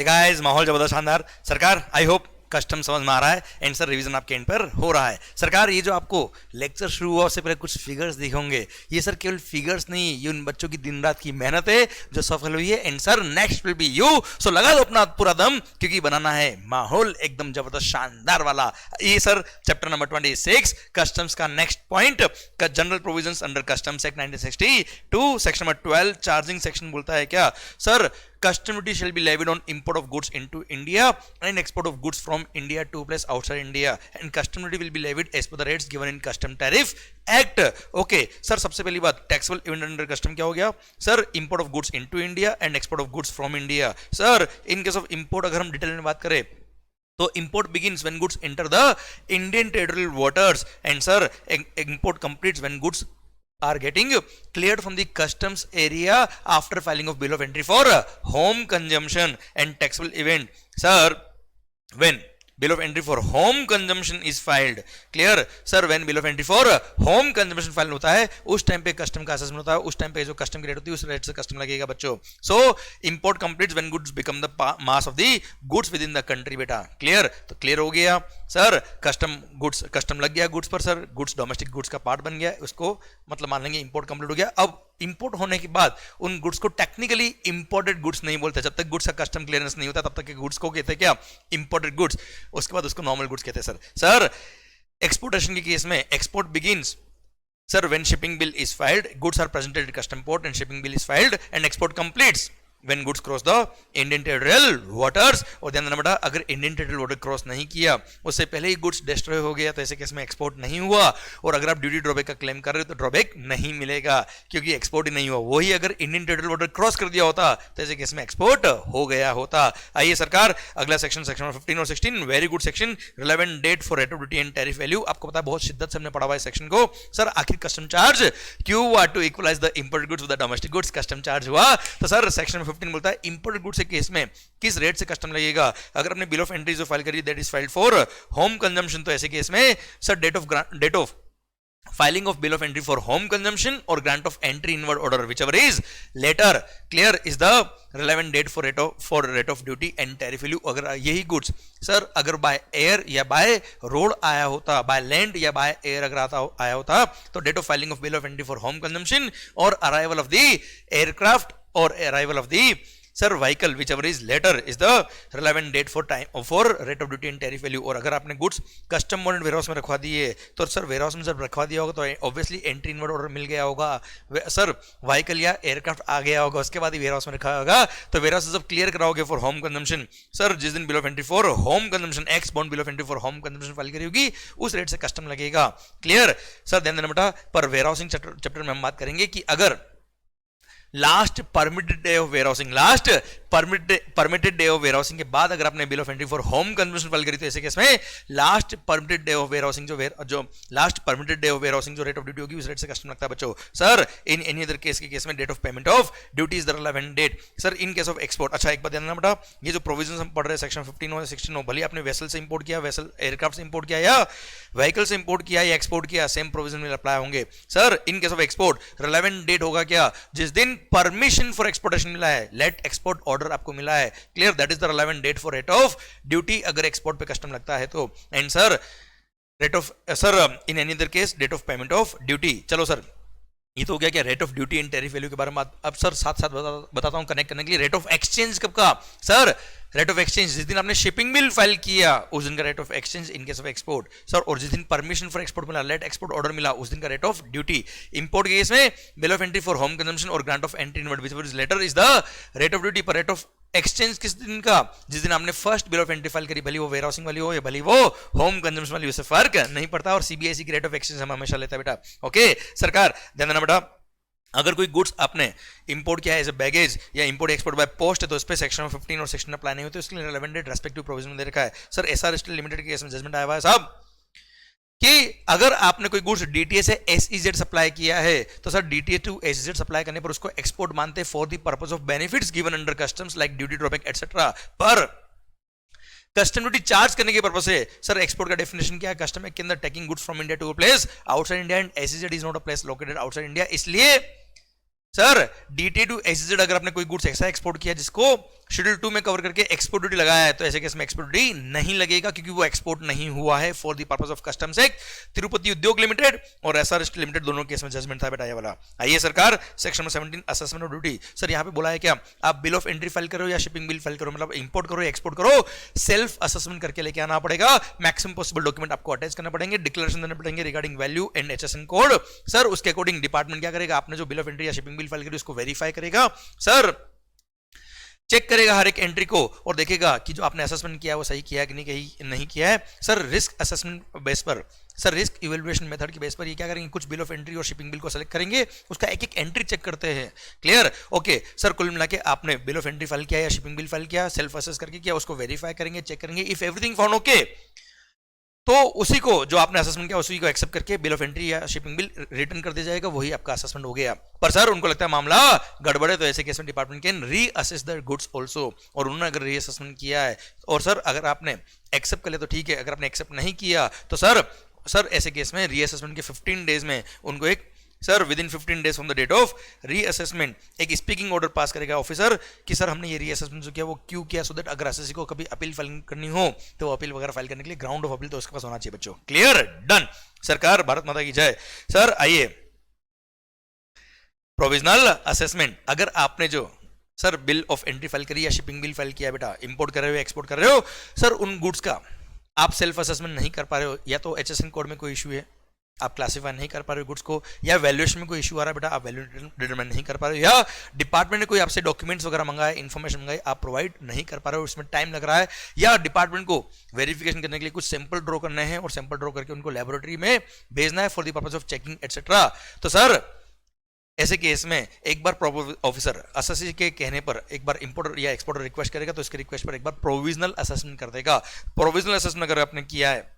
देखा है इस माहौल जबरदस्त शानदार। सरकार आई होप कस्टम समझ में आ रहा है एंड सर रिवीजन आपके एंड पर हो रहा है। सरकार ये जो आपको लेक्चर शुरू हुआ उससे पहले कुछ फिगर्स दिखेंगे, ये सर केवल फिगर्स नहीं, ये उन बच्चों की दिन रात की मेहनत है जो सफल हुई है and sir next will be you. So लगा दो अपना पूरा दम क्योंकि बनाना है माहौल एकदम जबरदस्त शानदार वाला। ये सर चैप्टर नंबर 26 कस्टम्स का नेक्स्ट पॉइंट का general provisions under customs act 1962 section number 12 charging section बोलता है क्या sir, custom duty shall be levied on import of goods into India and export of goods from India to place outside India and custom duty will be levied as per the rates given in custom tariff act. Okay sir, सबसे पहली बात taxable event under custom क्या हो गया sir, import of goods into India and export of goods from India. Sir in case of import अगर हम detail में बात करें तो import begins when goods enter the Indian territorial waters and sir import completes when goods are getting cleared from the customs area after filing of bill of entry for home consumption and taxable event. Sir, when bill of entry for home consumption is filed, clear sir, when bill of entry for home consumption file होता है उस time पे custom का assessment होता है, उस time पे जो कस्टम की रेट होती है उस रेट से कस्टम लगेगा बच्चों. So import completes when goods become the mass of the goods within the country. बेटा क्लियर, तो क्लियर हो गया सर. कस्टम लग गया गुड्स पर सर, गुड्स डोमेस्टिक गुड्स का पार्ट बन गया, उसको मतलब मान लेंगे इंपोर्ट कंप्लीट हो गया. अब इंपोर्ट होने के बाद उन गुड्स को टेक्निकली इंपोर्टेड गुड्स नहीं बोलते, जब तक गुड्स का कस्टम क्लियरेंस नहीं होता तब तक के गुड्स को कहते हैं क्या, इंपोर्टेड गुड्स. उसके बाद उसको नॉर्मल गुड्स कहते हैं सर. एक्सपोर्टेशन के केस में export begins sir when shipping bill is filed, goods are presented at custom port and shipping bill is filed and export completes when goods cross the Indian territorial waters. और ध्यान देना बेटा, अगर Indian territorial water cross नहीं किया, उससे पहले ही goods destroy हो गया, तो ऐसे केस में एक्सपोर्ट नहीं हुआ. और अगर आप ड्यूटी ड्रॉबैक का क्लेम कर रहे हो तो ड्रॉबैक नहीं मिलेगा क्योंकि एक्सपोर्ट ही नहीं हुआ. वही अगर इंडियन टेरिटोरियल वाटर क्रॉस कर दिया होता तो ऐसे केस में एक्सपोर्ट हो गया होता. आइए सरकार अगला सेक्शन 15 और 16 very good section, relevant date for rate of duty and tariff value. आपको पता है बहुत शिद्दत से हमने पढ़ा हुआ है सेक्शन को. सर आखिर कस्टम चार्ज क्यों हुआ, to equalize the imported goods with the domestic goods custom charge हुआ. तो सर सेक्शन 15 बोलता है इंपोर्टेड गुड्स के केस में किस रेट से कस्टम लगेगा. अगर आपने बिल ऑफ एंट्री जो फाइल करी that is filed for home consumption, तो ऐसे केस में sir date of filing of bill of entry for home consumption or grant of entry inward order whichever is later, clear, is the relevant date for rate of duty and tariff value. अगर यही goods sir अगर by air या by road आया होता, by land या by air अगर आया होता, तो date of filing of bill of entry for home consumption और अराइवल ऑफ द एयरक्राफ्ट और arrival of the sir vehicle whichever is later is the relevant date for rate of duty and tariff value. और अगर आपने goods custom bond warehouse में रखवा दिए तो sir warehouse में जब रखवा दिया होगा तो ऑब्वियसली एंट्री इनवर्ड ऑर्डर मिल गया होगा. सर व्हीकल या एयरक्राफ्ट आ गया होगा, उसके बाद ही वेयरहाउस में रखा होगा, तो वेयरहाउस जब क्लियर कराओगे फॉर होम कंजम्पशन, सर जिस दिन bill of entry for home consumption x bond bill of entry for home consumption file करी होगी उस रेट से कस्टम लगेगा. क्लियर सर, ध्यान देना बेटा. पर वेयरहाउसिंग चैप्टर में हम बात करेंगे कि अगर last permitted day of warehousing, last permitted day of warehousing के बाद अगर आपने bill of entry for home consumption file करी तो ऐसे केस में last permitted day of warehousing जो last permitted day of warehousing जो रेट ऑफ ड्यूटी होगी उस रेट से कस्टम लगता है बच्चों. Sir in any other case के केस में date of payment of duty is the relevant date. Sir in case of export, अच्छा एक बात ध्यान देना बेटा, ये जो प्रोविजन हम पढ़ रहे हैं सेक्शन 15 और 16, भले आपने वेसल से इंपोर्ट किया, वेसल एयरक्राफ्ट से इंपोर्ट किया या व्हीकल से इंपोर्ट किया या एक्सपोर्ट किया, सेम प्रोविजन में अप्लाई होंगे. Sir in case of export relevant date होगा क्या, जिस दिन परमिशन फॉर एक्सपोर्टेशन मिला है, लेट एक्सपोर्ट ऑर्डर आपको मिला है. Clear, that is the relevant date for rate of duty अगर एक्सपोर्ट पे कस्टम लगता है तो. And sir rate of sir in any other case date of payment of duty. चलो सर ये तो हो गया क्या rate of duty and tariff value के बारे में. अब सर साथ साथ बताता हूं कनेक्ट करने के लिए. रेट ऑफ एक्सचेंज कब का सर, रेट ऑफ एक्सचेंज जिस दिन आपने शिपिंग बिल फाइल किया उस दिन का rate of exchange in case of export sir. और जिस दिन परमिशन फॉर एक्सपोर्ट मिला, लेट एक्सपोर्ट ऑर्डर मिला, उस दिन का रेट ऑफ ड्यूटी. इंपोर्ट के केस में bill of entry for home consumption और grant of entry inward whichever is later is the rate of duty. पर रेट ऑफ एक्सचेंज किस दिन का, जिस दिन आपने first bill of entry file करी, भली वो वेयरहाउसिंग वाली हो या भली वो होम कंजम्पशन वाली, उससे फर्क नहीं पड़ता. और सीबीआईसी की रेट ऑफ एक्सचेंज हम हमेशा लेता है बेटा. ओके सरकार ध्यान देना बेटा, अगर कोई गुड्स आपने इंपोर्ट किया है एज ए बैगेज या इंपोर्ट एक्सपोर्ट बाय पोस्ट है तो इस पे सेक्शन 15 और 16 अप्लाई नहीं होते, उसके लिए रिलेवेंट डेट रेस्पेक्टिव प्रोविजन में दे रखा है. सर एसआर स्टील लिमिटेड के केस में जजमेंट आया हुआ है साहब कि अगर आपने कोई गुड्स डीटीए से एसईजेड सप्लाई किया है तो sir DTA to SEZ supply करने पर उसको एक्सपोर्ट मानते हैं for the purpose of benefits given under customs like duty drawback etcetera. पर कस्टम ड्यूटी चार्ज करने के पर्पस से सर एक्सपोर्ट का डेफिनेशन क्या है, कस्टम के अंदर taking goods from India to a place outside India and SEZ is not a place located outside India. इसलिए सर डीटी टू एसईजेड अगर आपने कोई गुड्स ऐसा एक्सपोर्ट किया जिसको शेड्यूल 2 में कवर करके एक्सपोर्ट ड्यूटी लगाया है, तो ऐसे केस में एक्सपोर्ट ड्यूटी नहीं लगेगा क्योंकि वो एक्सपोर्ट नहीं हुआ है for the purpose of customs act. Tirupati उद्योग लिमिटेड और एसआर स्टील लिमिटेड दोनों केस में जजमेंट था बेटा ये वाला। आइए सरकार section 17 assessment of duty. Sir यहाँ पे बोला है क्या, आप बिल ऑफ एंट्री फाइल करो या शिपिंग बिल फाइल करो, मतलब इंपोर्ट करो एक्सपोर्ट करो, सेल्फ असेसमेंट करके लेके आना पड़ेगा। मैक्सिमम पॉसिबल डॉक्यूमेंट आपको अटैच करना पड़ेंगे, डिक्लेरेशन देने पड़ेंगे regarding value and HSN code. Sir उसके अकॉर्डिंग डिपार्टमेंट क्या करेगा, आपने जो बिल ऑफ एंट्री या शिपिंग बिल फाइल करी उसको वेरीफाई करेगा, सर चेक करेगा हर एक एंट्री को और देखेगा कि जो आपने असेसमेंट किया है वो सही किया है कि नहीं किया है। सर रिस्क असेसमेंट बेस पर, सर रिस्क इवैल्यूएशन मेथड की बेस पर ये क्या करेंगे, कुछ बिल ऑफ एंट्री और शिपिंग बिल को सेलेक्ट करेंगे, उसका एक एक एंट्री चेक करते हैं। क्लियर, ओके सर कुल मिला के आपने बिल ऑफ एंट्री फाइल किया या शिपिंग बिल फाइल किया, सेल्फ असेस करके किया, उसको वेरीफाई करेंगे, चेक करेंगे, इफ एवरीथिंग फाउंड ओके तो उसी को जो आपने असेसमेंट किया उसी को एक्सेप्ट करके बिल ऑफ एंट्री या शिपिंग बिल रिटर्न कर दिया जाएगा, वही आपका असेसमेंट हो गया। पर सर उनको लगता है मामला गड़बड़ है, तो ऐसे केस में department can reassess the goods also, और उन्होंने अगर रीअसेसमेंट किया है और सर अगर आपने एक्सेप्ट कर लिया तो ठीक है, अगर आपने एक्सेप्ट नहीं किया तो सर ऐसे केस में रीअसेसमेंट के 15 डेज में उनको एक sir within 15 days from the date of reassessment एक स्पीकिंग ऑर्डर पास करेगा ऑफिसर कि सर हमने ये रीअसेसमेंट जो किया वो क्यों किया, सो दैट अगर एसएससी को कभी अपील फाइल करनी हो तो अपील वगैरह फाइल करने के लिए ग्राउंड ऑफ अपील तो उसके पास होना चाहिए बच्चों। क्लियर, डन, सरकार भारत माता की जय। सर आइए प्रोविजनल असेसमेंट, अगर आपने जो sir bill of entry file करी या शिपिंग बिल फाइल किया बेटा, इंपोर्ट कर रहे हो एक्सपोर्ट कर रहे हो, सर उन गुड्स का आप सेल्फ असेसमेंट नहीं कर पा रहे हो, या तो एचएसएन कोड में कोई इशू है, आप क्लासिफाई नहीं कर पा रहे हो गुड्स को, या वैल्यूएशन में कोई इशू आ रहा है बेटा, आप वैल्यू डिटरमाइन नहीं कर पा रहे हो, या डिपार्टमेंट ने कोई आपसे डॉक्यूमेंट्स वगैरह मंगाए, इन्फॉर्मेशन मंगाई, आप प्रोवाइड नहीं कर पा रहे हो, उसमें टाइम लग रहा है, या डिपार्टमेंट को वेरिफिकेशन करने के लिए कुछ सैंपल ड्रॉ करने हैं और सैंपल ड्रॉ करके उनको लेबोरेटरी में भेजना है for the purpose of checking etcetera, तो सर ऐसे केस में एक बार ऑफिसर एसएससी के कहने पर एक बार इंपोर्टर या एक्सपोर्टर रिक्वेस्ट करेगा तो इसके रिक्वेस्ट पर एक बार प्रोविजनल असेसमेंट कर देगा। प्रोविजनल असेसमेंट अगर आपने किया है,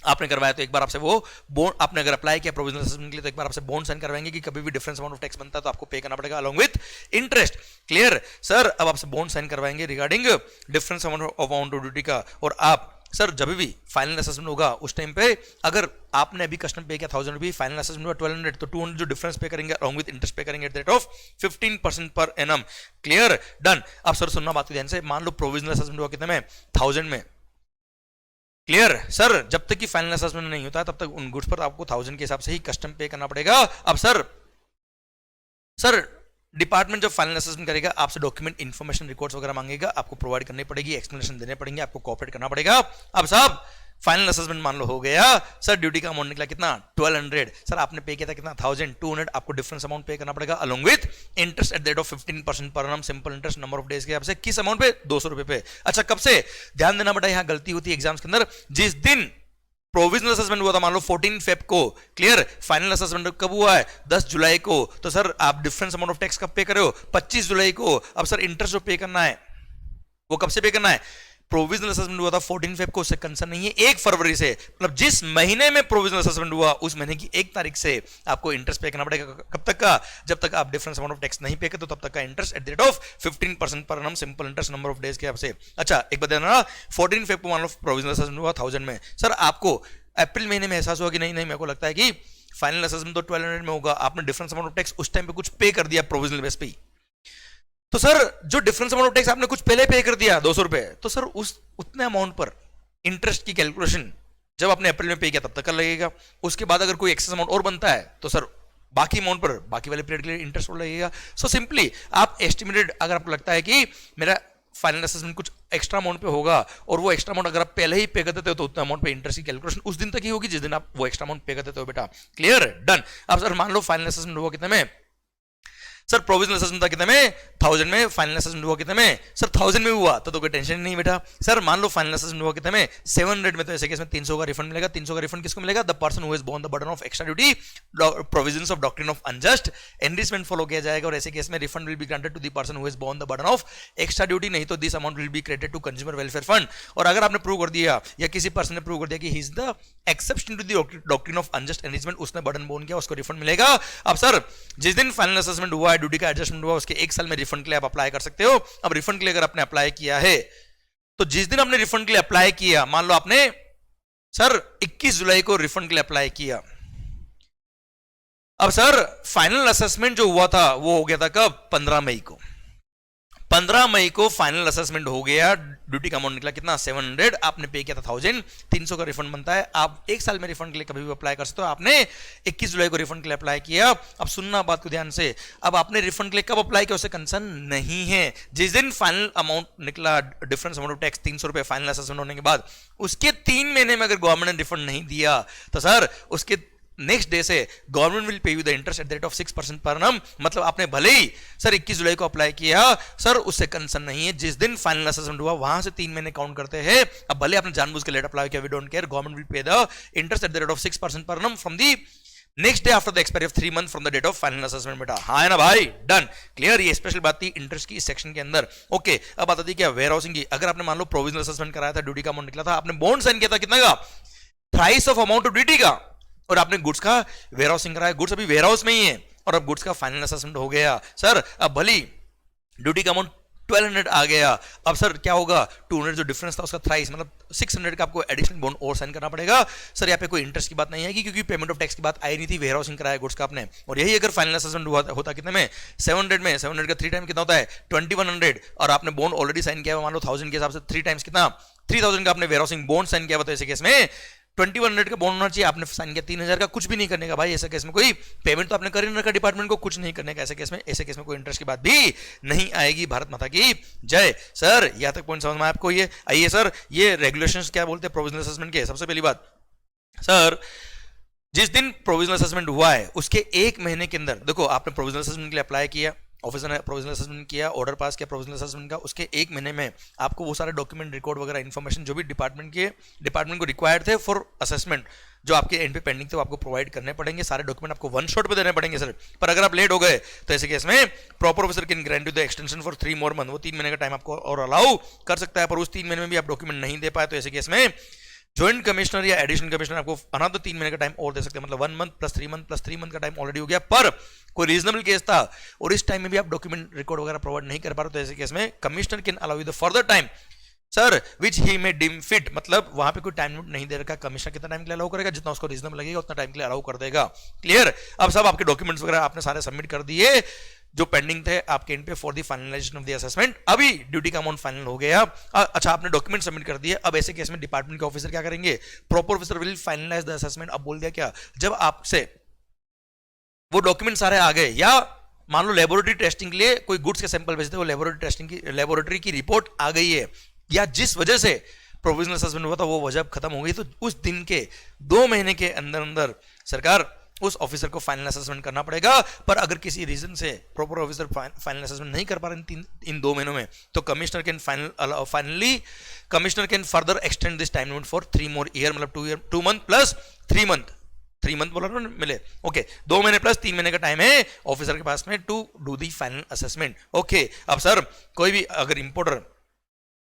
आपने करवाया तो एक बार आपसे वो बॉन्ड, आपने अगर अप्लाई किया प्रोविजनल असेसमेंट के लिए तो एक बार आपसे बॉन्ड साइन करवाएंगे कि कभी भी डिफरेंस अमाउंट ऑफ टैक्स बनता है तो आपको पे करना पड़ेगा along with interest. Clear sir, अब आपसे बॉन्ड साइन करवाएंगे regarding difference amount of duty का, और आप सर जब भी फाइनल असेसमेंट होगा उस टाइम पे अगर आपने अभी कस्टम पे किया 1000 रुपये, फाइनल असेसमेंट हुआ 1200, तो 200 जो डिफरेंस पे करेंगे अलोंग विद इंटरेस्ट पे करेंगे eight the rate of 15% per annum. Clear, done. अब सर सुनना बात को ध्यान से, मान लो प्रोविजनल असेसमेंट हुआ कितने में, 1000 में। क्लियर सर, जब तक कि फाइनल असेसमेंट नहीं होता तब तक उन गुड्स पर आपको 1000 के हिसाब से ही कस्टम पे करना पड़ेगा। अब सर डिपार्टमेंट जब फाइनल असेसमेंट करेगा आपसे डॉक्यूमेंट इन्फॉर्मेशन रिकॉर्ड्स वगैरह मांगेगा, आपको प्रोवाइड करनी पड़ेगी, एक्सप्लेनेशन देने पड़ेंगे, आपको कोऑपरेट करना पड़ेगा। अब साहब फाइनल असेसमेंट मान लो हो गया, सर ड्यूटी का अमाउंट निकला कितना 1200, सर आपने पे किया था कितना 1200, आपको डिफरेंस अमाउंट पे करना पड़ेगा along with interest at the rate of 15% per annum, simple interest number of days के हिसाब से, किस अमाउंट पे 200 रुपए पे। अच्छा कब से, ध्यान देना बेटा, यहां गलती होती है एग्जाम्स के अंदर, जिस दिन प्रोविजनल असेसमेंट हुआ था मान लो 14 फेब को, क्लियर, फाइनल असेसमेंट कब हुआ है 10 जुलाई को, तो सर आप डिफरेंस अमाउंट ऑफ टैक्स कब पे करे हो 25 जुलाई को। अब सर इंटरेस्ट जो पे करना है वो कब से पे करना है, प्रोविजनल असेसमेंट हुआ था 14 फेब को, उससे कंसर्न नहीं है, 1 फरवरी से, मतलब जिस महीने में प्रोविजनल असेसमेंट हुआ उस महीने की 1 तारीख से आपको इंटरेस्ट पे करना पड़ेगा। कब तक का, जब तक आप डिफरेंस अमाउंट ऑफ टैक्स नहीं पे करते तो तब तक का interest at the rate of 15% per annum, simple interest number of days के हिसाब से। अच्छा एक बात ध्यान, 14 फेब को मान लो प्रोविजनल असेसमेंट हुआ 1000 में, सर आपको अप्रैल महीने में एहसास हुआ कि नहीं मेरे को लगता है कि फाइनल असेसमेंट तो 1200 में होगा, आपने डिफरेंस अमाउंट ऑफ टैक्स उस टाइम पे कुछ पे कर दिया प्रोविजनल बेस पे, तो सर जो डिफरेंस अमाउंट ऑफ टैक्स आपने कुछ पहले पे कर दिया 200 रुपए, तो सर उस उतने अमाउंट पर इंटरेस्ट की कैलकुलेशन जब आपने अप्रैल में पे किया तब तक कर लगेगा। उसके बाद अगर कोई एक्सेस अमाउंट और बनता है तो सर बाकी अमाउंट पर बाकी वाले पीरियड के लिए इंटरेस्ट और लगेगा। सो सिंपली आप एस्टिमेटेड, अगर आपको लगता है कि मेरा फाइनल असेसमेंट कुछ एक्स्ट्रा अमाउंट पे होगा और वो एक्स्ट्रा अमाउंट अगर आप पहले ही पे कर देते हो तो उतना अमाउंट पे इंटरेस्ट की कैलकुलेशन उस दिन तक ही होगी जिस दिन आप वो एक्स्ट्रा अमाउंट पे कर देते हो बेटा। Clear, done. अब सर मान लो फाइनल असेसमेंट हुआ कितने में, सर प्रोविजनल असेसमेंट था कितने में 1000 में, फाइनल असेसमेंट हुआ कितने में, सर 1000 में हुआ तो कोई टेंशन नहीं बेटा। सर मान लो फाइनल असेसमेंट हुआ कितने में 700 में, तो ऐसे केस में 300 का रिफंड मिलेगा। 300 का रिफंड किसको मिलेगा, the person who has borne the burden of extra duty, provisions of doctrine of unjust enrichment follow किया जाएगा, और ऐसे केस में refund will be granted to the person who has borne the burden of extra duty, नहीं तो this amount will be credited to consumer welfare fund. और अगर आपने प्रूव कर दिया या किसी पर्सन ने प्रूव कर दिया कि he is the exception to the doctrine of unjust enrichment, उसने बर्डन बोर्न किया, उसको रिफंड मिलेगा। अब सर जिस दिन फाइनल असेसमेंट हुआ है, ड्यूटी का एडजस्टमेंट हुआ, उसके 1 साल में रिफंड के लिए आप अप्लाई कर सकते हो। अब रिफंड के लिए अगर आपने अप्लाई किया है तो जिस दिन आपने रिफंड के लिए अप्लाई किया, मान लो आपने सर 21 जुलाई को रिफंड के लिए अप्लाई किया, अब सर फाइनल असेसमेंट जो हुआ था वो हो गया था कब 15 मई को। 15 मई को फाइनल असेसमेंट हो गया, ड्यूटी का अमाउंट निकला कितना 700, आपने पे किया था 1000, 300 का रिफंड बनता है। आप एक साल में रिफंड के लिए कभी भी अप्लाई कर सकते हो। आपने 21 जुलाई को रिफंड के लिए अप्लाई किया। अब सुनना बात को ध्यान से, अब आपने रिफंड के लिए कब अप्लाई किया उससे कंसर्न नहीं है। जिस दिन फाइनल अमाउंट निकला, डिफरेंस अमाउंट ऑफ टैक्स 300 रुपए फाइनल असेसमेंट होने के बाद, उसके 3 महीने में अगर गवर्नमेंट ने रिफंड नहीं दिया तो सर उसके नेक्स्ट डे से गवर्नमेंट विल पे you the interest at the rate of 6% per annum। मतलब आपने भले ही सर 21 जुलाई को अप्लाई किया, सर उससे कंसर्न नहीं है। जिस दिन फाइनल असेसमेंट हुआ वहां से 3 महीने काउंट करते हैं। अब भले आपने जानबूझ के लेट अप्लाई किया, we don't care, government will pay the interest at the rate of 6% per annum from the next day after the expiry of 3 month from the date of final assessment. बेटा हाँ है ना भाई, done clear. ये special बात थी interest की इस सेक्शन के अंदर। ओके, अब आता थी क्या वेयर हाउसिंग की। अगर आपने मान लो प्रोविजनल असेसमेंट कराया था, ड्यूटी का अमाउंट निकला था, आपने बॉन्ड साइन किया था कितना का, thrice of amount of duty का, और आपने गुड्स का वेयर हाउसिंग कराया, गुड्स अभी वेयर हाउस में ही है, और अब गुड्स का फाइनल असेसमेंट हो गया। सर अब भली ड्यूटी का अमाउंट 1200 आ गया, अब सर क्या होगा, 200 जो डिफरेंस था उसका थ्राइस मतलब 600 का आपको एडिशनल बॉन्ड और साइन करना पड़ेगा। सर यहाँ पे कोई इंटरेस्ट की बात नहीं है क्योंकि पेमेंट ऑफ टैक्स की बात आई नहीं थी, वेयर हाउसिंग कराया गुड्स का आपने। और यही अगर फाइनल असेसमेंट होता कितने में, 700 में, 700 का 3 टाइम कितना होता है 2100, और आपने बॉन्ड ऑलरेडी साइन किया मान लो 1000 के हिसाब से 3 टाइम्स कितना 3000 का आपने वेयर हाउसिंग बॉन्ड साइन किया। तो ऐसे केस में 2100 का बॉन्ड होना चाहिए, आपने साइन किया 3000 का, कुछ भी नहीं करने का भाई। ऐसे केस में कोई पेमेंट तो आपने कर ही नहीं रखा डिपार्टमेंट को, कुछ नहीं करने का ऐसे केस में कोई इंटरेस्ट की बात भी नहीं आएगी। भारत माता की जय। सर यहां तक पॉइंट समझ में आपको। ये आइए सर, ये रेगुलेशंस क्या बोलते हैं प्रोविजनल असेसमेंट के। सबसे पहली बात सर, जिस दिन प्रोविजनल असेसमेंट हुआ है उसके 1 महीने के अंदर, देखो आपने प्रोविजनल असेसमेंट के लिए अप्लाई किया, ऑफिसर ने प्रोविजनल असेसमेंट किया, ऑर्डर पास किया प्रोविजनल असेसमेंट का, उसके 1 महीने में आपको वो सारे डॉक्यूमेंट, रिकॉर्ड वगैरह इन्फॉर्मेशन जो भी डिपार्टमेंट को रिक्वायर्ड थे फॉर असेसमेंट, जो आपके एंड पे पेंडिंग थे वो आपको प्रोवाइड करने पड़ेंगे। सारे डॉक्यूमेंट आपको वन शॉट पे देने पड़ेंगे सर। पर अगर आप लेट हो गए तो ऐसे केस में proper officer can grant you the extension for 3 more months, वो 3 महीने का टाइम आपको और अलाउ कर सकता है। पर उस 3 महीने में भी आप डॉक्यूमेंट नहीं दे पाए तो ऐसे केस में ज्वाइंट कमिश्नर या एडिशनल कमिश्नर आपको अनदर 3 महीने का टाइम और दे सकते हैं। मतलब 1 month plus 3 month plus 3 month का टाइम ऑलरेडी हो गया। पर कोई रीजनेबल केस था और इस टाइम में भी आप डॉक्यूमेंट, रिकॉर्ड वगैरह प्रोवाइड नहीं कर पा रहे तो ऐसे केस में commissioner can allow you the further time sir which he may deem fit. मतलब वहां पे कोई टाइम लिमिट नहीं दे रखा, कमिश्नर कितना टाइम के लिए अलाउ करेगा, जितना उसको रीजनेबल लगेगा उतना टाइम के लिए अलाउ कर देगा। क्लियर। अब सब आपके डॉक्यूमेंट्स वगैरह आपने सारे सबमिट कर दिए जो पेंडिंग थे आपके एंड पे for the finalisation of the assessment. अभी ड्यूटी का अमाउंट फाइनल हो गया। अच्छा आपने डॉक्यूमेंट सबमिट कर दिए। अब ऐसे केस में डिपार्टमेंट के ऑफिसर क्या करेंगे, proper officer will finalise the assessment. अब बोल दिया क्या, जब आपसे वो डॉक्यूमेंट सारे आ गए, या मान लो लेबोरेटरी टेस्टिंग के लिए कोई गुड्स के सैंपल भेजते, वो लेबोरेटरी की रिपोर्ट आ गई है, या जिस वजह से प्रोविजनल असेसमेंट हुआ था वो वजह खत्म हो गई, तो उस दिन के 2 महीने के अंदर अंदर सरकार उस ऑफिसर को फाइनल असेसमेंट करना पड़ेगा। पर अगर किसी रीजन से प्रॉपर ऑफिसर फाइनल असेसमेंट नहीं कर पा रहे इन 2 महीनों में, तो commissioner can further extend this time limit for 3 more years, मतलब 2 month प्लस 3 month, 3 month बोला ना मिले, ओके 2 महीने प्लस 3 महीने का टाइम है ऑफिसर के पास में to do the final assessment. Okay, अब सर कोई भी अगर इंपोर्टर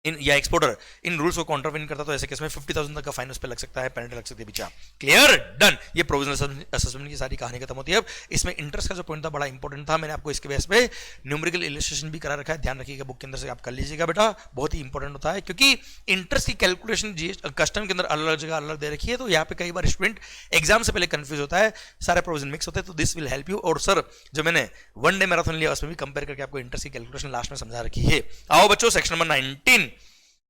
या एक्सपोर्टर इन रूल्स को कॉन्ट्रावेन करता तो ऐसे केस में 50,000 तक का फाइन उस पर लग सकता है, पेनल्टी लग सकती है पीछे। Clear, done. ये प्रोविजनल असेसमेंट की सारी कहानी खत्म होती है। अब इसमें इंटरेस्ट का जो पॉइंट था बड़ा इंपॉर्टेंट था, मैंने आपको इसके बेस पे न्यूमेरिकल इलस्ट्रेशन भी करा रखा है, ध्यान रखिएगा, बुक के अंदर से आप कर लीजिएगा बेटा, बहुत ही इंपॉर्टेंट होता है क्योंकि इंटरेस्ट की कैलकुलेशन कस्टम के अंदर अलग अलग जगह अलग दे रखी है, तो यहाँ पे कई बार स्टूडेंट एग्जाम से पहले कंफ्यूज होता है, सारे प्रोविजन मिक्स होते हैं, तो दिस विल हेल्प यू। और सर जो मैंने 1 डे मैराथन लिया उसमें भी कंपेयर करके आपको इंटरेस्ट की कैलकुलेशन लास्ट में समझा रखी है। आओ बच्चों, section number 19,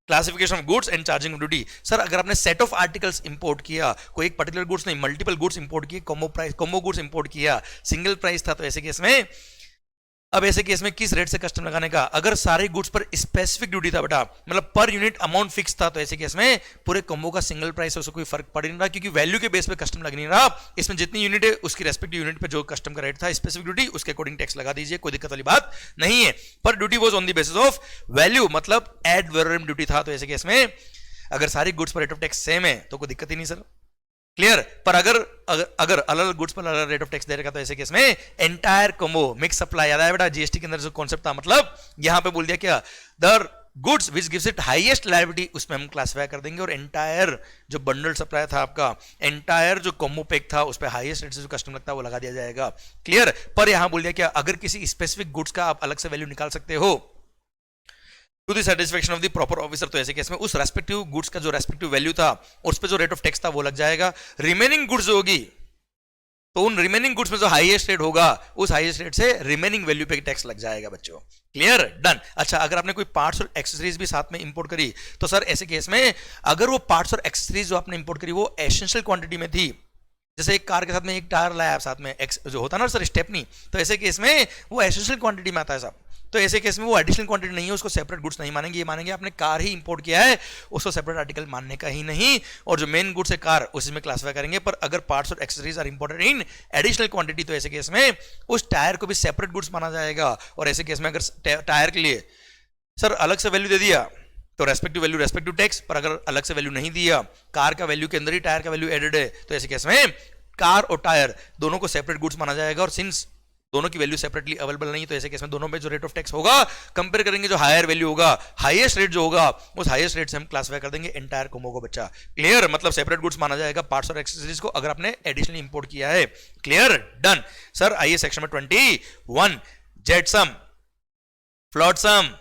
classification of goods and charging of duty. Sir अगर आपने सेट ऑफ आर्टिकल्स इंपोर्ट किया, कोई एक पर्टिकुलर गुड्स नहीं, मल्टीपल गुड्स इंपोर्ट किए, कॉम्बो गुड्स इंपोर्ट किया, सिंगल प्राइस था, तो ऐसे केस में अब ऐसे केस में किस रेट से कस्टम लगाने का। अगर सारे गुड्स पर स्पेसिफिक ड्यूटी था बेटा, मतलब पर यूनिट अमाउंट फिक्स था, तो ऐसे केस में पूरे कॉम्बो का सिंगल प्राइस है, उससे कोई फर्क पड़ नहीं रहा क्योंकि वैल्यू के बेस पे कस्टम लग नहीं रहा। इसमें जितनी यूनिट है उसकी रेस्पेक्टिव यूनिट पे जो कस्टम का रेट था स्पेसिफिक ड्यूटी, उसके अकॉर्डिंग टैक्स लगा दीजिए, कोई दिक्कत वाली बात नहीं है। पर duty was on the basis of value, मतलब एड वैलोरम ड्यूटी था, तो ऐसे केस में अगर सारी गुड्स पर रेट ऑफ टैक्स सेम है तो कोई दिक्कत ही नहीं सर। क्लियर। पर अगर अलग अलग गुड्स पर अलग रेट ऑफ टैक्स दे रखा तो ऐसे केस में एंटायर कॉम्बो मिक्स सप्लाई, याद है बेटा जीएसटी के अंदर जो कॉन्सेप्ट था, मतलब यहां पे बोल दिया क्या, the goods which gives it highest liability उसमें हम क्लासिफाई कर देंगे, और एंटायर जो बंडल सप्लाई था आपका, एंटायर जो कॉम्बो पैक था उस पर हाईएस्ट रेट से जो कस्टम लगता है वो लगा दिया जाएगा। क्लियर। पर यहां बोल दिया क्या, अगर किसी स्पेसिफिक गुड्स का आप अलग से वैल्यू निकाल सकते हो to the satisfaction of the proper officer, तो ऐसे केस में उस रेस्पेक्टिव गुड्स का जो रेस्पेक्टिव वैल्यू था उस पे जो रेट ऑफ टैक्स था वो लग जाएगा। रिमेनिंग गुड्स होगी तो उन रिमेनिंग गुड्स में जो हाईएस्ट रेट होगा उस हाईएस्ट रेट से रिमेनिंग वैल्यू पे टैक्स लग जाएगा बच्चों। Clear, done. अच्छा, अगर आपने कोई पार्ट्स और एक्सेसरीज भी साथ में इंपोर्ट करी तो सर ऐसे केस में अगर वो पार्ट्स और एक्सेसरीज जो आपने इंपोर्ट करी वो एसेंशियल क्वांटिटी में थी, जैसे एक कार के साथ में एक टायर लाया साथ में जो होता है ना सर स्टेपनी, तो ऐसे केस में वो एसेंशियल क्वांटिटी में आता है साहब। तो ऐसे केस में वो एडिशनल क्वांटिटी नहीं है, उसको सेपरेट गुड्स नहीं मानेंगे, ये मानेंगे आपने कार ही इंपोर्ट किया है, उसको सेपरेट आर्टिकल मानने का ही नहीं, और जो मेन गुड्स है कार उसी में क्लासिफाई करेंगे। पर अगर पार्ट्स और accessories are imported in additional quantity तो ऐसे केस में उस टायर को भी सेपरेट गुड्स माना जाएगा। और ऐसे केस में अगर टायर के लिए सर अलग से वैल्यू दे दिया तो रेस्पेक्टिव वैल्यू रेस्पेक्टिव टैक्स, पर अगर अलग से वैल्यू नहीं दिया, कार का वैल्यू के अंदर ही टायर का वैल्यू एडेड है, तो ऐसे केस में कार और टायर दोनों को सेपरेट गुड्स माना जाएगा। और सिंस दोनों की वैल्यू सेपरेटली अवेलेबल नहीं, तो ऐसे केस में दोनों में जो रेट ऑफ टैक्स होगा कंपेयर करेंगे, जो हायर वैल्यू होगा, हाईएस्ट रेट जो होगा, उस हाईएस्ट रेट से हम क्लासिफाई कर देंगे एंटायर कॉम्बो को बच्चा। क्लियर, मतलब सेपरेट गुड्स माना जाएगा पार्ट्स और एक्सेसरीज को अगर आपने एडिशनली इंपोर्ट किया है। Clear, done. सर आइए सेक्शन में 21 जेटसम, फ्लोटसम,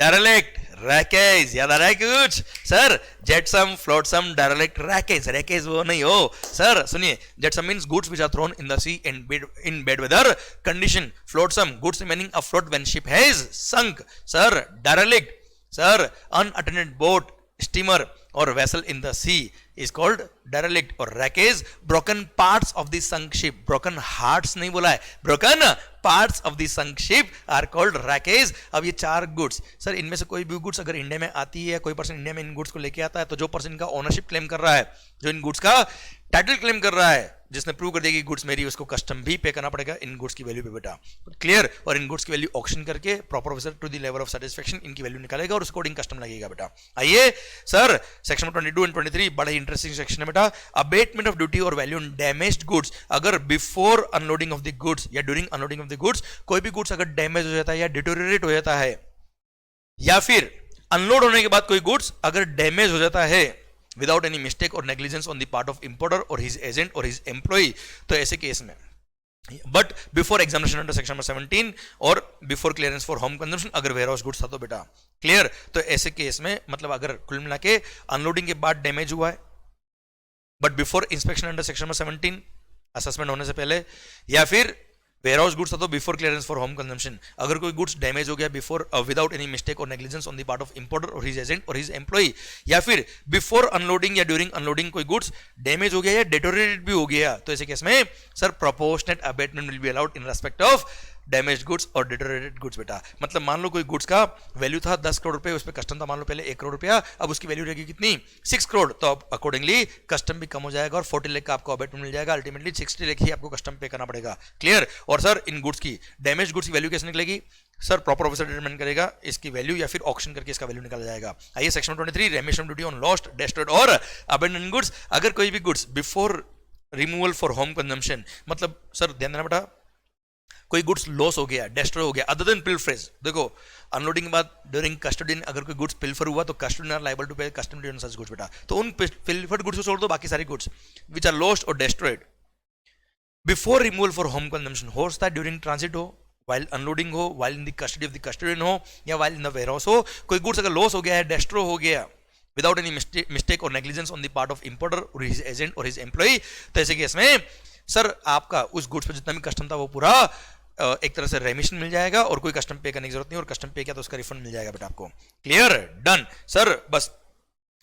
डेरेलिक्ट, रैकेज, याद आ रहा है कुछ sir? Jetsam, flotsam, derelict, wreckage. Wreckage वो नहीं हो सर, सुनिए, jetsam means goods which are thrown in the sea in bad weather condition. Flotsam goods remaining afloat when ship has sunk. Sir derelict, sir unattended boat, steamer और vessel in the sea is called derelict। और wreckage broken parts of the sunk ship, broken hearts नहीं बोला है, broken parts of the sunk ship are called wreckage. अब ये 4 goods sir, इनमें से कोई भी गुड्स अगर इंडिया में आती है, कोई पर्सन इंडिया में इन गुड्स को लेके आता है, तो जो पर्सन इनका ओनरशिप क्लेम कर रहा है, जो इन गुड्स का टाइटल क्लेम कर रहा है, जिसने प्रूव कर दिया कि गुड्स मेरी, उसको कस्टम भी पे करना पड़ेगा इन गुड्स की वैल्यू पे बेटा। क्लियर, और इन गुड्स की वैल्यू ऑक्शन करके proper officer to the level of satisfaction इनकी वैल्यू निकालेगा और उसको अकॉर्डिंग कस्टम लगेगा बेटा। आइए सर सेक्शन 22 एंड 23 बड़ा ही इंटरेस्टिंग सेक्शन है बेटा। अबेटमेंट ऑफ ड्यूटी और वैल्यू ऑन डैमेज्ड गुड्स। अगर before unloading of the goods या during unloading of the goods कोई भी गुड्स अगर डैमेज हो जाता है या डिटोरिएट हो जाता है, या फिर अनलोड होने के बाद कोई गुड्स अगर डैमेज हो जाता है विदाउट एनी मिस्टेक और negligence on the part of importer और हिज एजेंट और हिज एम्प्लॉय, तो ऐसे केस में but before examination under section 17 और before clearance for home consumption, अगर वेयर हाउस गुड्स था तो बेटा। क्लियर, तो ऐसे केस में मतलब अगर कुल मिला के अनलोडिंग के बाद डैमेज हुआ है but before inspection under section 17 assessment होने से पहले, या फिर वेयर हाउस गुड्स था तो before clearance for home consumption, अगर कोई गुड्स डैमेज हो गया बिफोर विदाउट एनी मिस्टेक और negligence on the part of importer और हिज एजेंट और हिज एम्प्लॉय, या फिर बिफोर अनलोडिंग या ड्यूरिंग अनलोडिंग कोई गुड्स डैमेज हो गया या डिटोरिएट भी हो गया, तो ऐसे केस में sir proportionate abatement will be allowed in respect of damage goods और डिटोरिएटेड गुड्स बेटा। मतलब मान लो कोई गुड्स का वैल्यू था 10 करोड़ रुपए, उस पर कस्टम था मान लो पहले 1 करोड़ रुपया, अब उसकी वैल्यू रहेगी कितनी 6 करोड़, तो अब अकॉर्डिंगली कस्टम भी कम हो जाएगा और 40 लाख का आपको अबेटमेंट मिल जाएगा, अल्टीमेटली 60 लाख ही आपको कस्टम पे करना पड़ेगा। क्लियर, और सर इन गुड्स की डैमेज गुड्स की वैल्यू कैसे निकलेगी सर? प्रॉपर ऑफिसर डिटरमाइन करेगा इसकी वैल्यू या फिर ऑक्शन करके इसका वैल्यू निकाला जाएगा। आइए section 23 रेमिशन duty on lost, destroyed और अबेंडन गुड्स। अगर कोई भी goods before removal for home consumption, मतलब सर ध्यान देना बेटा, कोई गुड्स लॉस हो गया, डेस्ट्रॉय हो गया, अदर देन पिल्फरेज, देखो अनलोडिंग के बाद ड्यूरिंग कस्टडी अगर कोई गुड्स पिल्फर हुआ तो कस्टडी आर लायबल टू पे custom duty on such goods बेटा। तो उन पिल्फर्ड गुड्स को छोड़ दो, बाकी सारी गुड्स विच आर लॉस्ट और destroyed before removal for home consumption, हो सकता है ड्यूरिंग ट्रांजिट हो, वाइल अनलोडिंग हो, while in the custody of the custodian हो, या वाइल इन द वेयरहाउस हो, कोई गुड्स अगर लॉस हो गया है, डेस्ट्रॉय हो गया विदाउट एनी मिस्टेक और negligence on the part of importer और हिज एजेंट और हिज एम्प्लॉय, तो ऐसे केस में सर आपका उस गुड्स पर जितना भी कस्टम था वो पूरा एक तरह से रेमिशन मिल जाएगा और कोई कस्टम पे करने की जरूरत नहीं, और कस्टम पे किया तो उसका रिफंड मिल जाएगा बेटा आपको। Clear, done. सर बस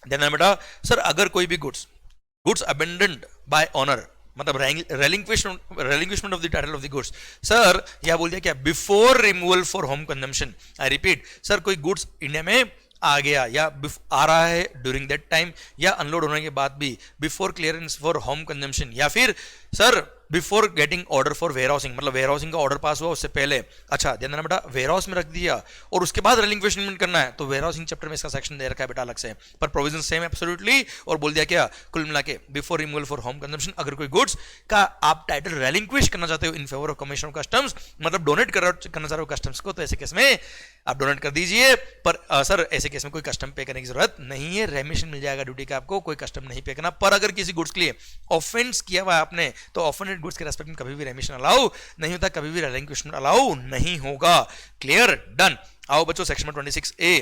ध्यान बेटा, सर अगर कोई भी गुड्स अबेंडन्ड बाय ऑनर, मतलब relinquishment of the title of the goods, sir यह बोल दिया क्या before removal for home consumption. I repeat, sir कोई गुड्स इंडिया में आ गया या आ रहा है ड्यूरिंग दैट टाइम, या अनलोड होने के बाद भी before clearance for home consumption, या फिर sir before getting order for warehousing, मतलब वेयर हाउसिंग का ऑर्डर पास हुआ उससे पहले। अच्छा ध्यान देना बेटा, वेयर हाउस में रख दिया और उसके बाद रिलिंक्विशमेंट करना है, तो वेयर हाउसिंग चैप्टर में इसका सेक्शन दे रखा है बेटा अलग से, पर प्रोविजन सेम एब्सोल्युटली, और बोल दिया क्या कुल मिला के before removal for home consumption, अगर कोई गुड्स का आप टाइटल रिलिंक्विश करना चाहते हो in favour of commission of customs, मतलब डोनेट करना चाह रहे हो कस्टम्स को, तो ऐसे केस में आप डोनेट कर दीजिए, पर सर ऐसे केस में कोई कस्टम पे करने की जरूरत नहीं है, रेमिशन मिल जाएगा ड्यूटी का, आपको कोई कस्टम नहीं पे करना। पर अगर किसी गुड्स के लिए ऑफेंस किया हुआ है आपने, तो ऑफेंडेड गुड्स के रेस्पेक्ट में कभी भी रेमिशन अलाउ नहीं होता, कभी भी रिलिंक्विशमेंट अलाउ नहीं होगा। Clear, done. आओ बच्चों सेक्शन 26A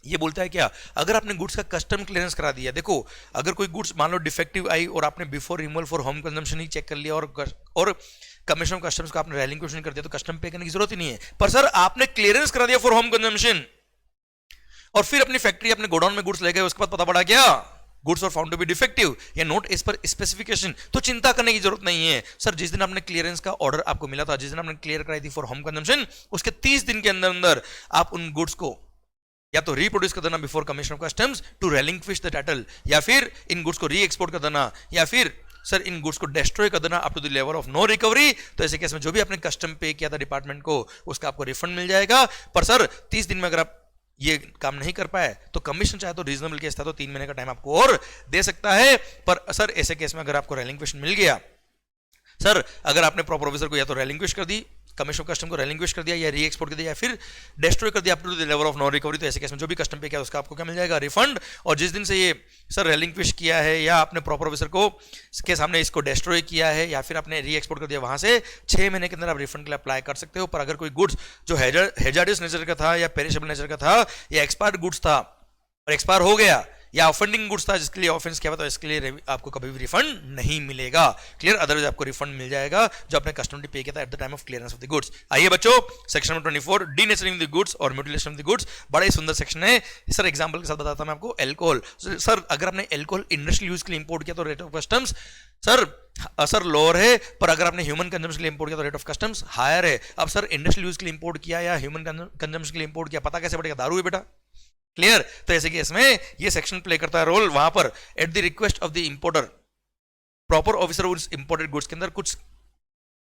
ये बोलता है क्या, अगर आपने गुड्स का कस्टम क्लियरेंस करा दिया, देखो अगर कोई गुड्स मान लो डिफेक्टिव आई और आपने before removal for home consumption ही चेक कर लिया और कमीशन ऑफ कस्टम्स को आपने रेलिंक्विशन कर दिया, तो कस्टम पे करने की जरूरत ही नहीं है। पर सर आपने क्लियरेंस करा दिया फॉर होम कंजम्पशन और फिर अपनी फैक्ट्री अपने गोडाउन में गुड्स ले गए, उसके बाद पता पड़ा क्या गुड्स और फाउंड टू बी डिफेक्टिव या नॉट एज पर स्पेसिफिकेशन, तो चिंता करने की जरूरत नहीं है। सर जिस दिन आपने क्लियरेंस का ऑर्डर आपको मिला था, जिस दिन आपने क्लियर कराई थी फॉर होम कंजम्पशन, उसके 30 दिन के अंदर अंदर आप उन गुड्स को या तो रिप्रोड्यूस कर देना before commission of customs to relinquish the title, या फिर इन गुड्स को री एक्सपोर्ट कर देना, या फिर सर इन गुड्स को डिस्ट्रॉय कर देना up to the level of no recovery. तो ऐसे केस में जो भी आपने कस्टम पे किया था डिपार्टमेंट को, उसका आपको रिफंड मिल जाएगा। पर सर 30 दिन में अगर आप ये काम नहीं कर पाए तो कमीशन चाहे तो रीजनेबल केस था तो 3 महीने का टाइम आपको और दे सकता है। पर सर ऐसे केस में अगर आपको रेलिंक्विशन मिल गया, सर अगर आपने प्रॉपर ऑफिसर को या तो रेलिंक्विश कर दी, कमीशन ऑफ कस्टम को रेलिंक्विश कर दिया या री एक्सपोर्ट कर दिया या फिर डिस्ट्रॉय कर दिया up to the level of no recovery, तो ऐसे केस में जो भी कस्टम पे किया उसका आपको क्या मिल जाएगा, रिफंड। और जिस दिन से ये सर रेलिंक्विश किया है या आपने प्रॉपर ऑफिसर को के सामने इसको डिस्ट्रॉय किया है या फिर आपने री एक्सपोर्ट कर दिया, वहां से 6 महीने के अंदर आप रिफंड के लिए अप्लाई कर सकते हो। पर अगर कोई गुड्स जो हैजार्डस नेचर का था या पेरिशेबल नेचर का था या एक्सपायर्ड गुड्स था और एक्सपायर हो गया या ऑफेंडिंग गुड्स था जिसके लिए ऑफेंस किया हुआ, तो इसके लिए आपको कभी भी रिफंड नहीं मिलेगा। क्लियर, अदरवाइज आपको रिफंड मिल जाएगा जो आपने कस्टम ड्यूटी पे किया था eight the time of clearance of the goods. आइए बच्चों section number 24 denaturing the goods और म्यूटिलेशन ऑफ द गुड्स, बड़ा ही सुंदर सेक्शन है सर। एग्जांपल के साथ बताता हूं मैं आपको। अल्कोहल, सर अगर आपने अल्कोहल इंडस्ट्रियल यूज के लिए इंपोर्ट किया तो rate of customs sir lower है, पर अगर आपने ह्यूमन कंजम्पशन के लिए इंपोर्ट किया तो रेट ऑफ कस्टम्स हायर है। अब सर इंडस्ट्रियल यूज के लिए इंपोर्ट किया या ह्यूमन कंजम्पशन के लिए इंपोर्ट किया, पता कैसे पड़ेगा, दारू है बेटा। क्लियर, तो ऐसे केस में ये सेक्शन प्ले करता है रोल वहां पर at the request of the importer proper officer उस इंपोर्टेड गुड्स के अंदर कुछ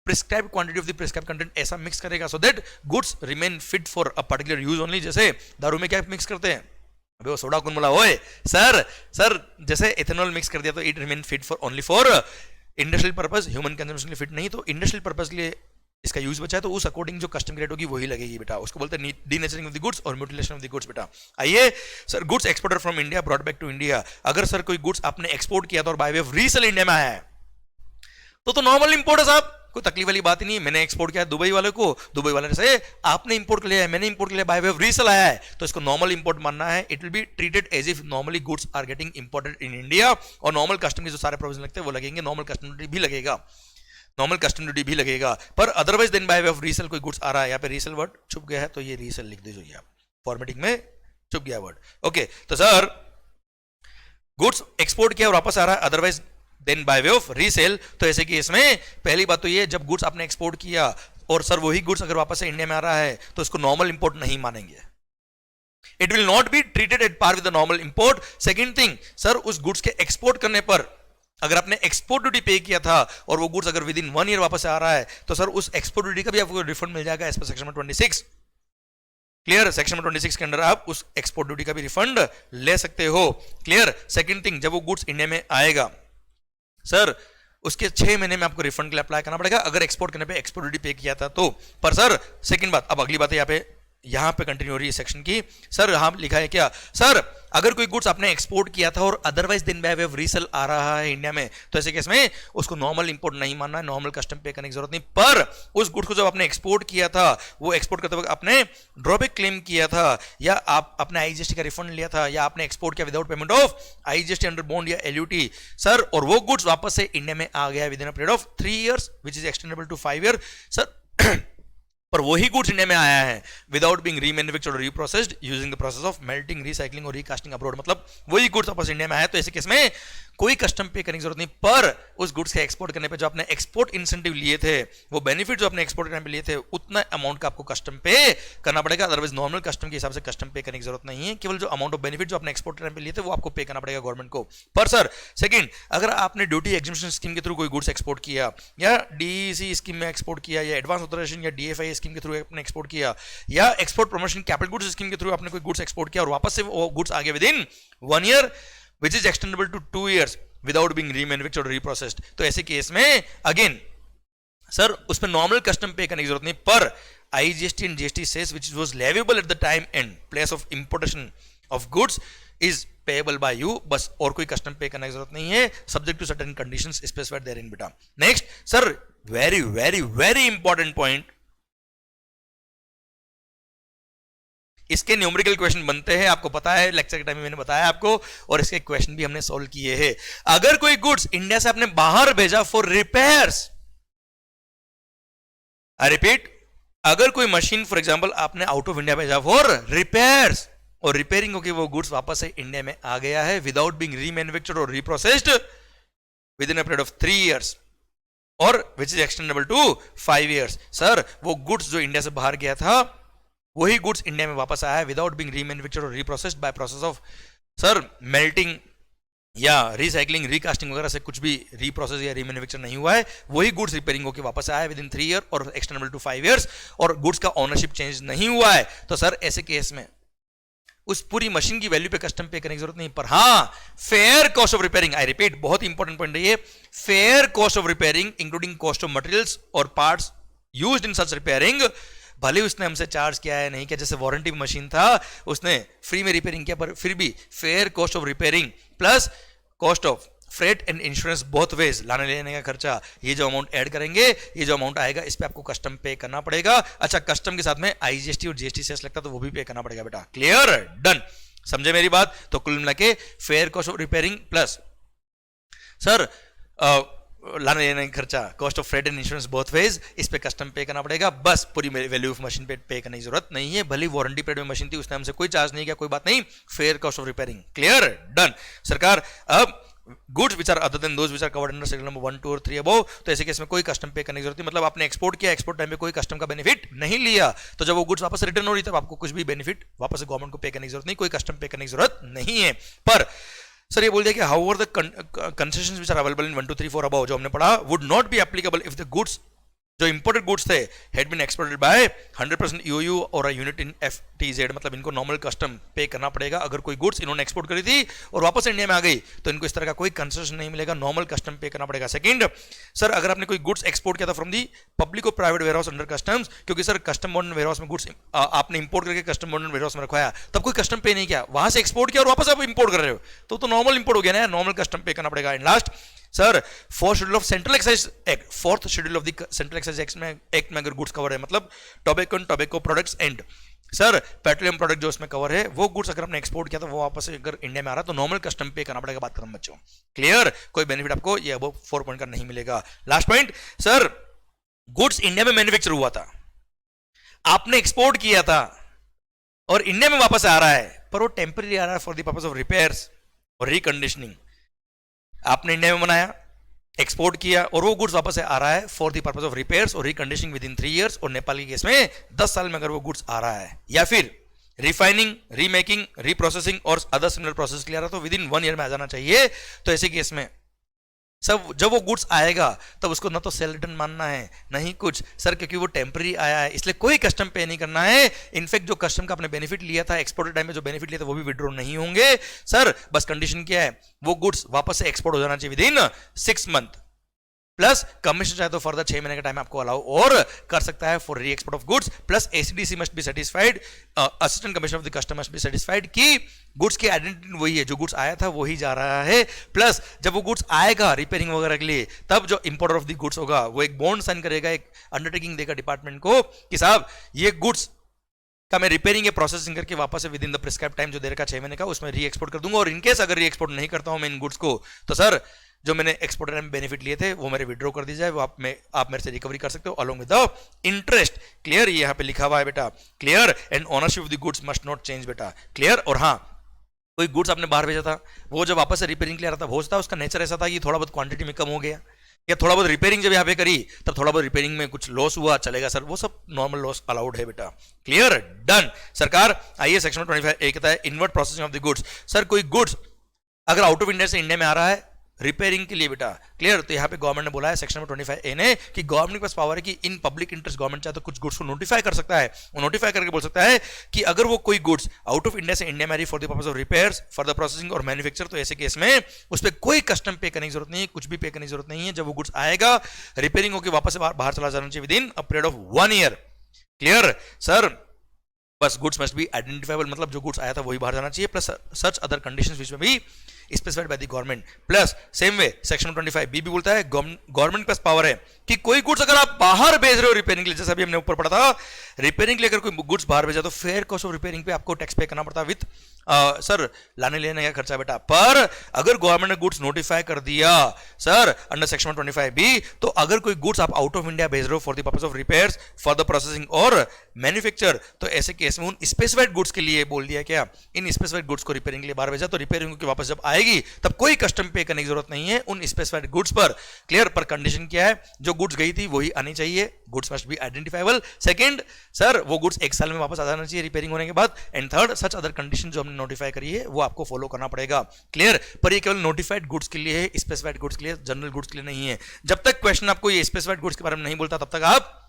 prescribe quantity of the prescribe content ऐसा मिक्स करेगा so that goods remain fit for a particular use only. जैसे दारू में क्या मिक्स करते हैं, अबे वो सोडा कौन बोला ओए सर जैसे इथेनॉल मिक्स कर दिया तो it remain fit for only for industrial purpose, human consumption के लिए फिट नहीं, तो इंडस्ट्रियल पर्पस के लिए इसका यूज बचा है तो उस अकॉर्डिंग जो कस्टम रेट होगी वही लगेगी बेटा। उसको बोलते हैं डीनेचरिंग ऑफ द गुड्स और म्यूटिलेशन ऑफ द गुड्स बेटा। आइए sir goods exported from India brought back to India, अगर सर कोई गुड्स आपने एक्सपोर्ट किया था और by way of resale India में आया है तो नॉर्मल इंपोर्ट है साहब, कोई तकलीफ वाली बात ही नहीं है। मैंने एक्सपोर्ट किया दुबई वाले को, दुबई वाले से आपने इंपोर्ट कर लिया है, मैंने इंपोर्ट कर लिया, बाय वे ऑफ रीसेल आया है तो इसको नॉर्मल इंपोर्ट मानना है। It will be treated as if normally goods are getting imported in India, और नॉर्मल कस्टम के जो सारे प्रोविजन लगते हैं वो लगेंगे, नॉर्मल कस्टम ड्यूटी भी लगेगा, नॉर्मल कस्टम ड्यूटी भी लगेगा। पर otherwise than by way of resale कोई गुड्स आ रहा है, यहाँ पे रीसेल वर्ड छुप गया है तो ये रीसेल लिख दीजिए आप, फॉर्मेटिंग में छुप गया वर्ड। ओके, तो सर गुड्स एक्सपोर्ट किया और वापस आ रहा है otherwise than by way of resale, तो ऐसे कि इसमें पहली बात तो ये जब गुड्स आपने एक्सपोर्ट किया और सर वही गुड्स अगर वापस से इंडिया में आ रहा है तो इसको नॉर्मल इंपोर्ट नहीं मानेंगे, it will not be treated at par with the normal import. Second thing, sir उस गुड्स के एक्सपोर्ट करने पर अगर आपने एक्सपोर्ट ड्यूटी पे किया था और वो गुड्स अगर विद इन 1 ईयर वापस आ रहा है तो सर उस एक्सपोर्ट ड्यूटी का भी आपको रिफंड मिल जाएगा एज पर सेक्शन नंबर 26। क्लियर, सेक्शन नंबर 26 के अंदर आप उस एक्सपोर्ट ड्यूटी का भी रिफंड ले सकते हो। क्लियर, सेकंड थिंग, जब वो गुड्स इंडिया में आएगा सर उसके 6 महीने में आपको रिफंड के लिए अप्लाई करना पड़ेगा अगर एक्सपोर्ट करने पे एक्सपोर्ट ड्यूटी पे किया था तो। पर सर सेकंड बात, अब अगली बात है यहाँ पे कंटिन्यू हो रही है सेक्शन की। सर यहाँ लिखा है क्या, सर अगर कोई गुड्स आपने एक्सपोर्ट किया था और अदरवाइज दिन बाय वे ऑफ रीसेल आ रहा है इंडिया में तो ऐसे केस में उसको नॉर्मल इंपोर्ट नहीं मानना है, नॉर्मल कस्टम पे करने की जरूरत नहीं। पर उस गुड्स को जब आपने एक्सपोर्ट किया था, वो एक्सपोर्ट करते वक्त आपने ड्रॉबैक क्लेम किया था या आप अपने आईजीएसटी का रिफंड लिया था या आपने एक्सपोर्ट किया without payment of IGST under bond या एलयूटी सर, और वो गुड्स वापस से इंडिया में आ गया within a period of 3 years which is extendable to 5 years sir पर वही गुड्स इंडिया में आया है विदाउट बीइंग रीमैन्युफैक्चर्ड और reprocessed using the process of melting, recycling और रीकास्टिंग अब्रॉड, मतलब वही गुड्स वापस इंडिया में आया तो ऐसे केस में कोई कस्टम पे करने की जरूरत नहीं। पर उस गुड्स के एक्सपोर्ट करने पे जो आपने एक्सपोर्ट इंसेंटिव लिए थे, वो बेनिफिट जो आपने एक्सपोर्ट करने पे लिए थे, उतना अमाउंट का आपको कस्टम पे करना पड़ेगा। अदरवाइज नॉर्मल कस्टम के हिसाब से कस्टम पे करने की जरूरत नहीं है, केवल जो अमाउंट ऑफ बेनिफिट जो आपने एक्सपोर्ट करने पे लिए थे वो आपको पे करना पड़ेगा गवर्नमेंट को। पर सर सेकंड, अगर आपने ड्यूटी एग्जिबिशन स्कीम के थ्रू कोई गुड्स एक्सपोर्ट किया या डीईसी स्कीम में एक्सपोर्ट किया या एडवांस ऑथराइजेशन या डीएफआई स्कीम के थ्रू आपने एक्सपोर्ट किया या export promotion capital goods scheme के थ्रू आपने कोई गुड्स एक्सपोर्ट किया और वापस से वो गुड्स आगे within 1 year which is extendable to 2 years without being remanufactured और रीप्रोसेस्ड, तो ऐसे केस में अगेन सर उस पर नॉर्मल कस्टम पे करने की जरूरत नहीं। पर IGST and GST cess which was leviable at the time and place of importation of goods is payable by you, बस और कोई कस्टम पे करने की जरूरत नहीं है, subject to certain conditions specified therein बेटा। Next sir very very very important point, इसके न्यूमेरिकल क्वेश्चन बनते हैं, आपको पता है, लेक्चर के टाइम में मैंने बताया आपको, और इसके क्वेश्चन भी हमने सॉल्व किए हैं। अगर कोई गुड्स इंडिया से आपने बाहर भेजा फॉर रिपेयर्स, आई रिपीट, अगर कोई मशीन फॉर एग्जांपल आपने आउट ऑफ इंडिया भेजा फॉर रिपेयर्स और रिपेयरिंग होकर वो गुड्स वापस से इंडिया में आ गया है विदाउट बीइंग रीमैन्युफैक्चर्ड और reprocessed within a period of 3 years और which is extendable to 5 years, sir वो गुड्स जो इंडिया से बाहर गया था वही गुड्स इंडिया में वापस आया है विदाउट बीइंग रीमैन्युफैक्चर्ड और reprocessed by process of sir melting या रिसाइकलिंग, रिकास्टिंग वगैरह से कुछ भी रीप्रोसेस या रीमैन्युफैक्चर नहीं हुआ है, वही गुड्स रिपेयरिंग होकर वापस आया है विद इन 3 years और एक्सटेंडेबल टू 5 years, और गुड्स का ओनरशिप चेंज नहीं हुआ है, तो सर ऐसे केस में उस पूरी मशीन की वैल्यू पे कस्टम पे करने की जरूरत नहीं। पर हाँ, fair cost of repairing, I repeat, बहुत इंपॉर्टेंट पॉइंट है ये, fair cost of repairing including cost of materials और parts used in such repairing, भले उसने हमसे चार्ज किया है नहीं किया, जैसे वारंटी मशीन था उसने फ्री में रिपेयरिंग किया, पर फिर भी fair cost of repairing plus cost of freight and insurance both ways, लाने लेने का खर्चा, ये जो अमाउंट ऐड करेंगे, ये जो अमाउंट आएगा इस पे आपको कस्टम पे करना पड़ेगा। अच्छा, कस्टम के साथ में आईजीएसटी और जीएसटी सेस लगता है तो वो भी पे करना पड़ेगा बेटा। क्लियर, डन, समझे मेरी बात? तो कुल मिला के fair cost of repairing plus sir लाने लेने का खर्चा, cost of freight and insurance both ways, इस पे कस्टम पे करना पड़ेगा। बस पूरी वैल्यू ऑफ मशीन पे करने की जरूरत नहीं है, भले वारंटी पीरियड में मशीन थी उसने हमसे कोई चार्ज नहीं किया, कोई बात नहीं, fair cost of repairing. Clear, done. सरकार अब goods which are other than those which are covered under section number 1, 2 और 3 अबव, तो ऐसे केस में कोई कस्टम पे करने की जरूरत नहीं, मतलब आपने एक्सपोर्ट किया, एक्सपोर्ट टाइम पे कोई कस्टम का बेनिफिट नहीं लिया, तो जब वो गुड्स वापस रिटर्न हो रही तब आपको कुछ भी बेनिफिट वापस गवर्नमेंट को पे करने की जरूरत नहीं, कोई कस्टम पे करने की जरूरत नहीं है। पर सर ये बोल दिया कि however the concessions which are available in 1, 2, 3, 4 above जो हमने पढ़ा would not be applicable if the goods जो इंपोर्टेड गुड्स थे had been exported by 100% EOU और अ यूनिट इन एफटीजेड, मतलब इनको नॉर्मल कस्टम पे करना पड़ेगा। अगर कोई गुड्स इन्होंने एक्सपोर्ट करी थी और वापस इंडिया में आ गई तो इनको इस तरह का कोई कंसेशन नहीं मिलेगा, नॉर्मल कस्टम पे करना पड़ेगा। सेकंड, सर अगर आपने कोई गुड्स एक्सपोर्ट किया था फ्रॉम दी पब्लिक और प्राइवेट वेयरहाउस अंडर कस्टम्स, क्योंकि सर कस्टम बॉन्ड वेयरहाउस में गुड्स आपने इंपोर्ट करके कस्टम बॉन्ड वेयरहाउस में रखवाया, तब कोई कस्टम पे नहीं किया, वहां से एक्सपोर्ट किया और वापस आप इंपोर्ट कर रहे हो तो नॉर्मल इंपोर्ट हो गया ना, नॉर्मल कस्टम पे करना पड़ेगा। And last sir, fourth schedule of central excise act, fourth schedule of the central excise act में अगर गुड्स कवर है, मतलब tobacco and tobacco products and sir petroleum product जो उसमें कवर है, वो गुड्स अगर आपने एक्सपोर्ट किया तो वो वापस अगर इंडिया में आ रहा तो नॉर्मल कस्टम पे करना पड़ेगा। बात करें बच्चों, क्लियर, कोई बेनिफिट आपको ये अब 4 पॉइंट का नहीं मिलेगा। Last point, sir goods India में मैन्युफैक्चर हुआ था, आपने एक्सपोर्ट किया था और इंडिया में वापस आ रहा है, पर वो टेम्पररी आ रहा है for the purpose of repairs और रिकंडीशनिंग। आपने इंडिया में बनाया, एक्सपोर्ट किया और वो गुड्स वापस आ रहा है for the purpose of repairs और रिकंडीशनिंग विद इन 3 years, और नेपाल के केस में 10 साल में अगर वो गुड्स आ रहा है, या फिर रिफाइनिंग, रीमेकिंग, रीप्रोसेसिंग और अदर सिमिलर प्रोसेस के लिए आ रहा है तो विद इन 1 year में आ जाना चाहिए। तो ऐसे केस में सब जब वो गुड्स आएगा तब उसको ना तो सेल रिटर्न मानना है नहीं कुछ सर, क्योंकि वो टेम्पररी आया है इसलिए कोई कस्टम पे नहीं करना है। इनफैक्ट जो कस्टम का आपने बेनिफिट लिया था एक्सपोर्ट टाइम में, जो बेनिफिट लिया था वो भी विड्रॉ नहीं होंगे सर। बस कंडीशन क्या है, वो गुड्स वापस से एक्सपोर्ट हो जाना चाहिए with in 6 months, plus commission चाहे तो फर्दर 6 महीने का टाइम आपको अलाउ और कर सकता है फॉर री export of goods, plus AC DC must be satisfied, assistant commissioner of the custom must be satisfied कि गुड्स की आइडेंटिटी वही है, जो गुड्स आया था वही जा रहा है। प्लस जब वो गुड्स आएगा रिपेयरिंग वगैरह के लिए, तब जो इंपोर्टर ऑफ द गुड्स होगा वो एक बॉन्ड साइन करेगा, एक अंडरटेकिंग देगा डिपार्टमेंट को कि साहब ये गुड्स का मैं रिपेयरिंग या प्रोसेसिंग करके वापस से with in the prescribe time जो दे रखा 6 महीने का उसमें री एक्सपोर्ट कर दूंगा, और इनकेस अगर री एक्सपोर्ट नहीं करता हूं मैं इन गुड्स को तो सर जो मैंने एक्सपोर्टर में बेनिफिट लिए थे वो मेरे विड्रॉ कर दी जाए, वो आप मेरे से रिकवरी कर सकते हो along with the interest. Clear, ये यहाँ पे लिखा हुआ है बेटा, clear. And ownership of the goods must not change बेटा, क्लियर। और हाँ, कोई गुड्स आपने बाहर भेजा था, वो जब वापस से रिपेयरिंग के लिए आ रहा था, हो सकता है उसका नेचर ऐसा था कि थोड़ा बहुत क्वांटिटी में कम हो गया, या थोड़ा बहुत रिपेयरिंग जब यहाँ पे करी तब थोड़ा बहुत रिपेयरिंग में कुछ लॉस हुआ, चलेगा सर, वो सब नॉर्मल लॉस अलाउड है बेटा। Clear, done. सरकार आइए सेक्शन 25A कहता है inward processing of the goods. Sir कोई गुड्स अगर आउट ऑफ इंडिया से इंडिया में आ रहा है रिपेयरिंग के लिए बेटा, क्लियर, तो यहाँ पे गवर्नमेंट ने बोला है सेक्शन 25A ने कि गवर्नमेंट के पास पावर है कि इन पब्लिक इंटरेस्ट गवर्नमेंट चाहे तो कुछ गुड्स को नोटिफाई कर सकता है, वो नोटिफाई करके बोल सकता है कि अगर वो कोई गुड्स आउट ऑफ इंडिया से इंडिया में आ रही for the purpose of repairs, for the processing और मैन्युफैक्चर, तो ऐसे केस में उस पर कोई कस्टम पे करने की जरूरत नहीं है, कुछ भी पे करने की जरूरत नहीं है। जब वो गुड्स आएगा रिपेयरिंग होकर वापस से बाहर चला जाना चाहिए within a period of 1 year। Clear sir, बस गुड्स मस्ट बी आइडेंटिफाइबल, मतलब जो गुड्स आया था वही बाहर जाना चाहिए, plus such other conditions which may be specified by the government. Plus same way section 25 B भी बोलता है गवर्नमेंट के पास पावर है कि कोई गुड्स अगर आप बाहर भेज रहे हो रिपेयरिंग के लिए, जैसे अभी हमने ऊपर पढ़ा था, रिपेयरिंग के लिए अगर कोई गुड्स बाहर भेजा तो फेयर कॉस्ट ऑफ रिपेयरिंग पे आपको टैक्स पे करना पड़ता है विथ सर लाने लेने का खर्चा बेटा। पर अगर गवर्नमेंट ने गुड्स नोटिफाई कर दिया सर अंडर सेक्शन 25 बी, तो अगर कोई गुड्स आप आउट ऑफ इंडिया भेज रहे हो for the purpose of repairs for the processing और मैन्युफैक्चर, तो ऐसे केस में उन स्पेसिफाइड गुड्स के लिए बोल दिया क्या, इन स्पेसिफाइड गुड्स को रिपेयरिंग के लिए बाहर भेजा तो रिपेयरिंग की वापस जब आएगी तब कोई कस्टम पे करने की जरूरत नहीं है उन स्पेसिफाइड गुड्स पर। क्लियर? पर कंडीशन क्या है, जो गुड्स गई थी वही आनी चाहिए, goods must be identifiable. Second sir वो गुड्स एक साल में वापस आ जाना चाहिए रिपेयरिंग होने के बाद। And third such other condition जो हमने नोटिफाई करी है वो आपको फॉलो करना पड़ेगा। क्लियर? पर ये केवल नोटिफाइड गुड्स के लिए है, स्पेसिफाइड गुड्स के लिए, जनरल गुड्स के लिए नहीं है। जब तक क्वेश्चन आपको ये स्पेसिफाइड गुड्स के बारे में नहीं बोलता तब तक आप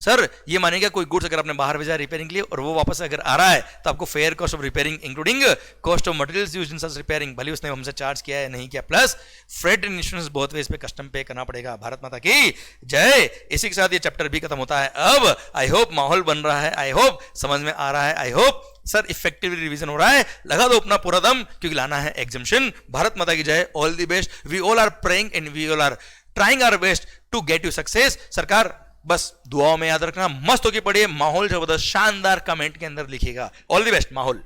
सर ये मानेगा कोई गुड्स अगर आपने बाहर भेजा रिपेयरिंग के लिए और वो वापस अगर आ रहा है तो आपको fair cost of repairing including cost of materials used in such repairing, भले उसने हमसे चार्ज किया है नहीं किया, प्लस फ्रेट एंड इंश्योरेंस बहुत वे इस पे कस्टम पे करना पड़ेगा। भारत माता की जय। इसी के साथ ये चैप्टर भी खत्म होता है। अब आई होप माहौल बन रहा है, आई होप समझ में आ रहा है, I hope sir effectively revision हो रहा है। लगा दो अपना पूरा दम क्योंकि लाना है एग्जामिशन। भारत माता की जय। All the best. We all are praying and we all are trying our best to get you success. सरकार बस दुआओं में याद रखना, मस्त होके पढ़िए, माहौल जबरदस्त शानदार कमेंट के अंदर लिखिएगा। ऑल द बेस्ट माहौल।